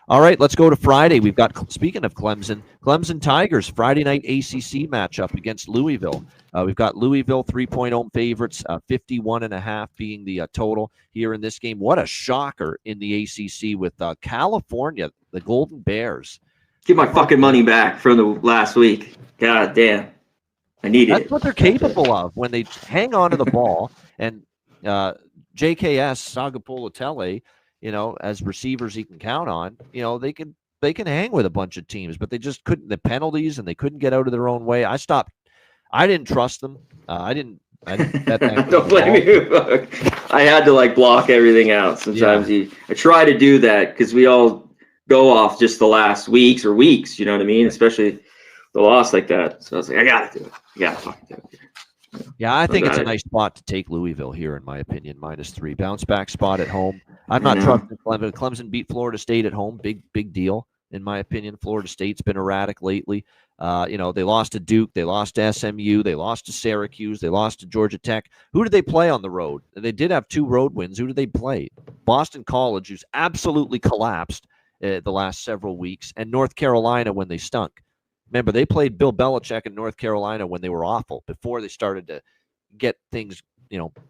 All right, let's go to Friday. We've got, speaking of Clemson Tigers, Friday night ACC matchup against Louisville. We've got Louisville 3-point home favorites, 51.5 being the total here in this game. What a shocker in the ACC with California, the Golden Bears. Get my fucking money back from the last week. God damn. I need it. That's what they're capable of when they hang on to the ball. And JKS, Sagapolutele, as receivers he can count on, they can hang with a bunch of teams, but they just couldn't. The penalties, and they couldn't get out of their own way. I didn't trust them. I didn't bet that. Don't blame you. I had to block everything out. Sometimes I try to do that because we all go off just the last weeks, you know what I mean? Especially the loss like that. So I was like, I gotta do it. I gotta fucking do it. Yeah, I think it's a nice spot to take Louisville here, in my opinion, -3. Bounce back spot at home. I'm not trusting Clemson. Clemson beat Florida State at home. Big deal, in my opinion. Florida State's been erratic lately. They lost to Duke. They lost to SMU. They lost to Syracuse. They lost to Georgia Tech. Who did they play on the road? They did have 2 road wins. Who did they play? Boston College, who's absolutely collapsed the last several weeks, and North Carolina when they stunk. Remember, they played Bill Belichick in North Carolina when they were awful, before they started to get things,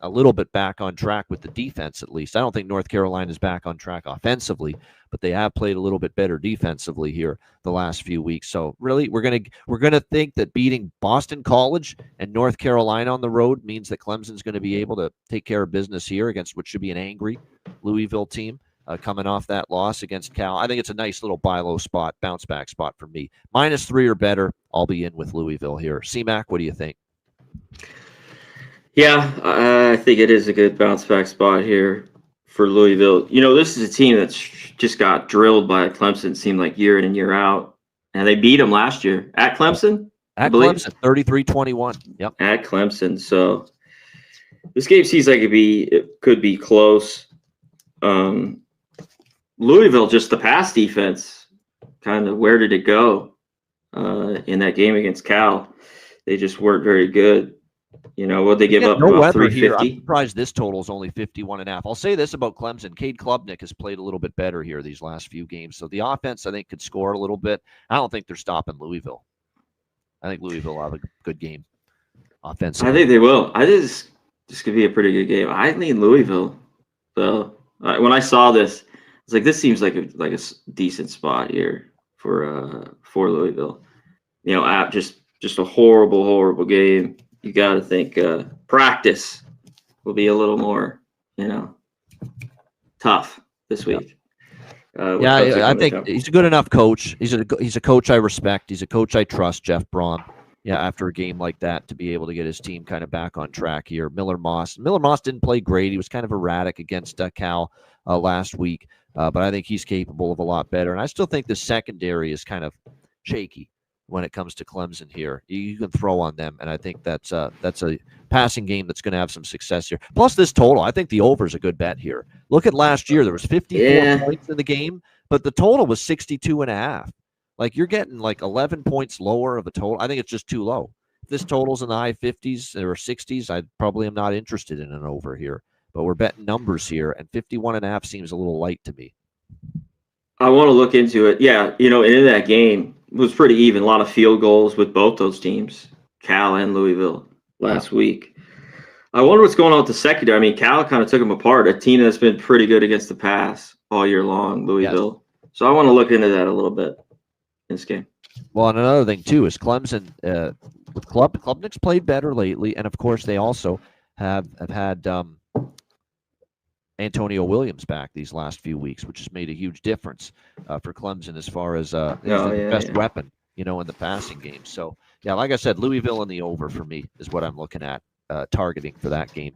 a little bit back on track with the defense, at least. I don't think North Carolina's back on track offensively, but they have played a little bit better defensively here the last few weeks. So really, we're gonna think that beating Boston College and North Carolina on the road means that Clemson's going to be able to take care of business here against what should be an angry Louisville team. Coming off that loss against Cal. I think it's a nice little buy low spot, bounce back spot for me. -3 or better, I'll be in with Louisville here. C-Mac, what do you think? Yeah, I think it is a good bounce back spot here for Louisville. This is a team that's just got drilled by Clemson, it seemed like year in and year out. And they beat them last year at Clemson. At Clemson, 33-21. Yep. At Clemson. So this game seems like it could be close. Louisville, just the pass defense, kind of where did it go in that game against Cal? They just weren't very good. What they give up? No about weather here. 350. I'm surprised this total is only 51.5. I'll say this about Clemson. Cade Klubnik has played a little bit better here these last few games. So the offense, I think, could score a little bit. I don't think they're stopping Louisville. I think Louisville will have a good game offensively. I think they will. this could be a pretty good game. I lean Louisville. So when I saw this, it's like, this seems like a decent spot here for Louisville. Just a horrible game. You got to think practice will be a little more, tough this week. I think he's a good enough coach. He's a coach I respect. He's a coach I trust, Jeff Braun. Yeah, after a game like that, to be able to get his team kind of back on track here. Miller Moss didn't play great. He was kind of erratic against Cal last week, but I think he's capable of a lot better. And I still think the secondary is kind of shaky when it comes to Clemson here. You can throw on them, and I think that's a passing game that's going to have some success here. Plus this total, I think the over is a good bet here. Look at last year. There was 54 points in the game, but the total was 62.5. You're getting 11 points lower of a total. I think it's just too low. If this total's in the high 50s or 60s, I probably am not interested in an over here. But we're betting numbers here, and 51.5 seems a little light to me. I want to look into it. Yeah, in that game, it was pretty even. A lot of field goals with both those teams, Cal and Louisville, last week. I wonder what's going on with the secondary. I mean, Cal kind of took them apart, a team that's been pretty good against the pass all year long, Louisville. Yes. So I want to look into that a little bit in this game. Well, and another thing, too, is Clemson, with Klubnik's played better lately, and, of course, they also have had Antonio Williams back these last few weeks, which has made a huge difference for Clemson as far as the best weapon, in the passing game. So, yeah, like I said, Louisville and the over for me is what I'm looking at, targeting for that game.